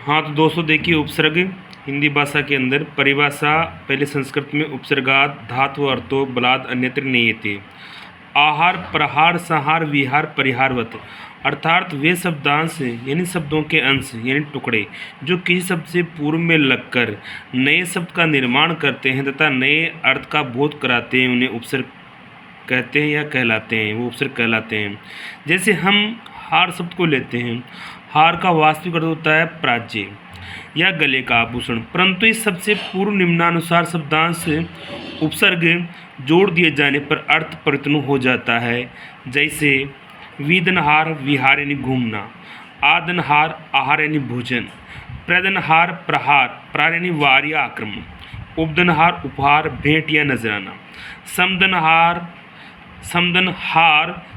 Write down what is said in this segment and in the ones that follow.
हाँ तो दोस्तों देखिए, उपसर्ग हिंदी भाषा के अंदर परिभाषा पहले संस्कृत में उपसर्गात धातु अर्थो बलाद अन्यत्र नियते। आहार प्रहार संहार विहार परिहारवत अर्थात वे शब्दांश यानी शब्दों के अंश यानी टुकड़े जो किसी शब्द से पूर्व में लगकर नए शब्द का निर्माण करते हैं तथा नए अर्थ का बोध कराते हैं, उन्हें उपसर्ग कहते हैं या कहलाते हैं, वो उपसर्ग कहलाते हैं। जैसे हम हार शब्द को लेते हैं, हार का वास्तविक अर्थ होता है प्राच्य या गले का आभूषण, परंतु इस सबसे पूर्व निम्नानुसार शब्दांश उपसर्ग जोड़ दिए जाने पर अर्थ परिवर्तन हो जाता है। जैसे वीदनहार विहार यानी घूमना, आदनहार आहार यानी भोजन, प्रदनहार प्रहार प्रहार यानी वार या आक्रमण, उपदनहार उपहार भेंट या नजराना, समदनहार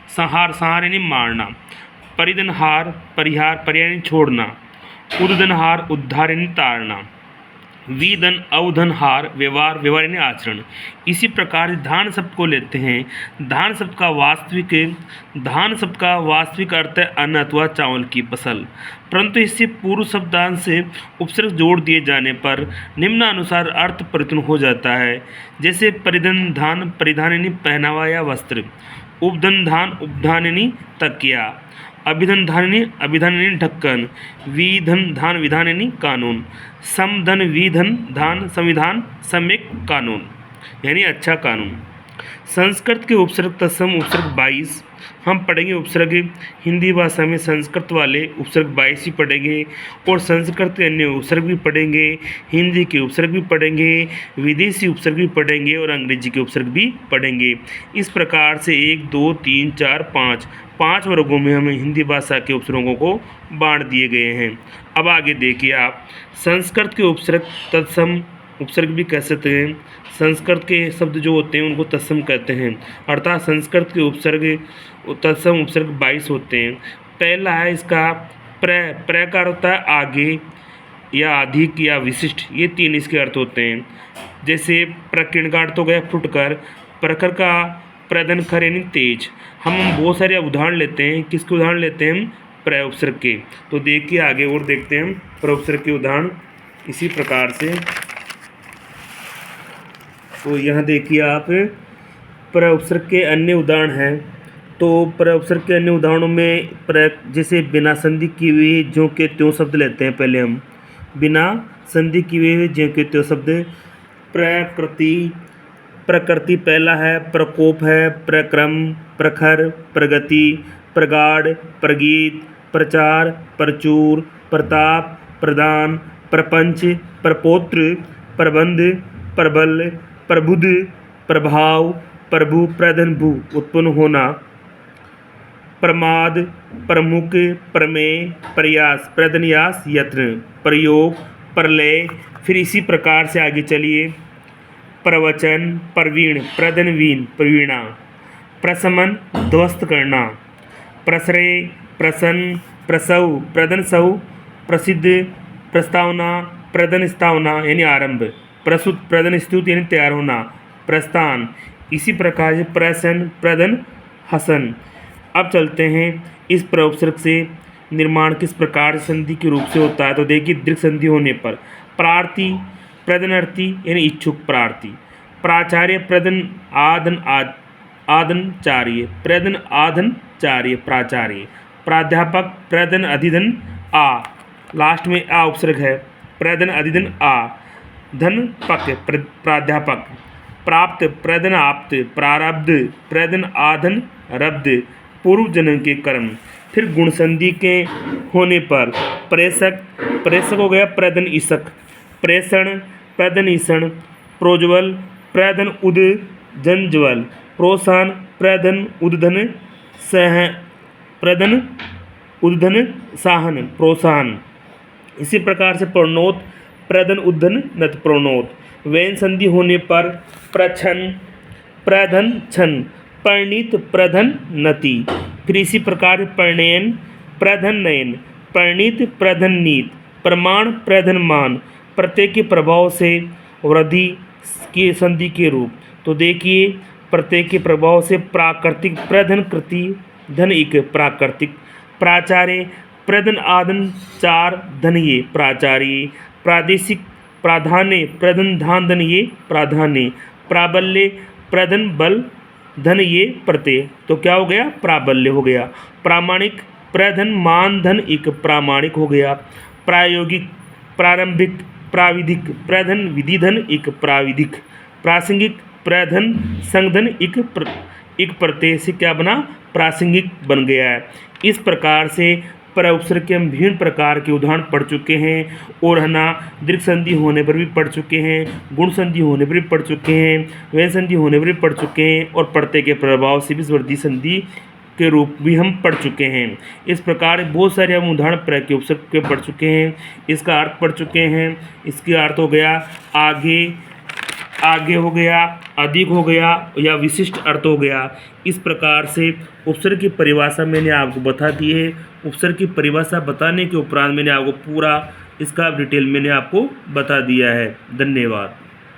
संहार संहार यानी मारना, परिदनहार परिहार परिहार यानी छोड़ना, उद्दनहार उद्धार यानी ताड़ना, विदन अवधनहार व्यवहार व्यवहार यानी आचरण। इसी प्रकार धान शब्द को लेते हैं, धान शब्द का वास्तविक अर्थ है अन्न अथवा चावल की फसल, परंतु इससे पूर्व शब्दांश से उपसर्ग जोड़ दिए जाने पर निम्नानुसार अर्थ परिवर्तन हो जाता है। जैसे परिधान धान परिधान यानी पहनावा या वस्त्र, उपधन धान उपधान यानी तकिया, अभिधन यानी ढक्कन, विधन धान विधान यानी कानून, समधन विधन धान संविधान सम्यक कानून यानी अच्छा कानून। संस्कृत के उपसर्ग तत्सम उपसर्ग 22 हम पढ़ेंगे। उपसर्ग हिंदी भाषा में संस्कृत वाले उपसर्ग 22 ही पढ़ेंगे और संस्कृत के अन्य उपसर्ग भी पढ़ेंगे, हिंदी के उपसर्ग भी पढ़ेंगे, विदेशी उपसर्ग भी पढ़ेंगे और अंग्रेजी के उपसर्ग भी पढ़ेंगे। इस प्रकार से 1 2 3 4 5 वर्गों में हमें हिंदी भाषा के उपसर्गों को बांट दिए गए हैं। अब आगे देखिए आप, संस्कृत के उपसर्ग तत्सम उपसर्ग भी कह सकते हैं। संस्कृत के शब्द जो होते हैं उनको तत्सम कहते हैं, अर्थात संस्कृत के उपसर्ग तत्सम उपसर्ग 22 होते हैं। पहला है इसका प्र का अर्थ होता है आगे या अधिक या विशिष्ट, ये 3 इसके अर्थ होते हैं। जैसे प्रकीर्ण का अर्थ हो गया फुटकर, प्रखर का प्रदनखर यानी तेज। हम बहुत सारे उदाहरण लेते हैं, किसके उदाहरण लेते हैं हम? प्र उपसर्ग के। तो देखिए आगे और देखते हैं हम प्र उपसर्ग के उदाहरण इसी प्रकार से। तो यहाँ देखिए आप प्र उपसर्ग के अन्य उदाहरण हैं। तो प्र उपसर्ग के अन्य उदाहरणों में जैसे बिना संधि किए हुए ज्यों के त्यों शब्द लेते हैं। पहले हम बिना संधि किए हुए ज्यों के त्यों शब्द। प्रकृति पहला है, प्रकोप है, प्रक्रम, प्रखर, प्रगति, प्रगाढ़, प्रगीत, प्रचार, प्रचुर, प्रताप, प्रदान, प्रपंच, प्रपौत्र, प्रबंध, प्रबल, प्रबुद्ध, प्रभाव, प्रभु, प्रधन भू उत्पन्न होना, प्रमाद, प्रमुख, प्रमेय, प्रयास, प्रदन्यास, यत्न, प्रयोग, प्रलय। फिर इसी प्रकार से आगे चलिए। प्रवचन, प्रवीण, प्रधनवीन, प्रवीणा, प्रशमन, ध्वस्त करना, प्रश्रय, प्रसन्न, प्रसव, प्रदनसव, प्रसिद्ध, प्रस्तावना, प्रदनस्तावना यानी आरंभ, प्रसुत, प्रदनस्तुत यानी तैयार होना, प्रस्थान। इसी प्रकार से प्रसन, प्रदन, हसन। अब चलते हैं इस प्र उपसर्ग से निर्माण किस प्रकार संधि के रूप से होता है। तो देखिए, दीर्घ संधि होने पर प्रार्थी, प्रदनार्थी यानी इच्छुक प्रार्थी, प्राचार्य, प्रदन आदनचार्य, प्रदन आधनचार्य प्राचार्य, प्राध्यापक, प्रदन अधिधन आ, लास्ट में आ उपसर्ग है, प्रदन अधिधन आ, धन पक प्राध्यापक, प्राप्त, प्रदन आप्त, प्रारब्ध, प्रदन आधन रब्ध, पूर्व जन्म के कर्म। फिर गुण संधि के होने पर प्रेषक हो गया प्रदन ईसक, प्रेषण, प्रदन ईषण, प्रोज्वल, प्रदन उद जनज्वल, प्रोत्साहन, प्रदन उद्धन सह, प्रदन उद्धन साहन प्रोत्साहन। इसी प्रकार से प्रणोत, प्रदन उद्धन नत प्रणोत। व्यंजन संधि होने पर प्रछन, प्रधन छन, परिणीत, प्रधन नति। फिर इसी प्रकार परिणयन, प्रधन नयन, परिणीत, प्रधन नीत, प्रमाण, प्रधन मान, प्रत्यय के प्रभाव से वृद्धि की संधि के रूप। तो देखिए, प्रत्यय के प्रभाव से प्राकृतिक, प्रधन कृति, धन इक प्राकृतिक, प्राचार्य, प्रधन आदन चार धनये प्राचार्य, प्रादेशिक प्राधान्य प्रधन धान धनये प्राधान्य, प्राबल्य प्रधन बल धन ये प्रत्यय, तो क्या हो गया प्राबल्य हो गया। प्रामाणिक प्रधन मान धन एक प्रामाणिक हो गया। प्रायोगिक प्रारंभिक प्राविधिक प्रधन विधि धन एक प्राविधिक। प्रासंगिक प्रधन संगधन एक प्रत्यय से क्या बना प्रासंगिक बन गया है। इस प्रकार से उपसर्ग के हम विभिन्न प्रकार के उदाहरण पढ़ चुके हैं और है ना दीर्घ संधि होने पर भी पढ़ चुके हैं, गुण संधि होने पर भी पढ़ चुके हैं, व्यय संधि होने पर भी पढ़ चुके हैं और प्रत्यय के प्रभाव से भी वर्धी संधि के रूप भी हम पढ़ चुके हैं। इस प्रकार बहुत सारे हम उदाहरण प्रयोग के उपसर्ग के पढ़ चुके हैं, इसका अर्थ पढ़ चुके हैं। इसका अर्थ हो गया आगे, आगे हो गया, अधिक हो गया या विशिष्ट अर्थ हो गया। इस प्रकार से उपसर्ग की परिभाषा मैंने आपको बता दी है। उपसर्ग की परिभाषा बताने के उपरांत मैंने आपको पूरा इसका डिटेल मैंने आपको बता दिया है। धन्यवाद।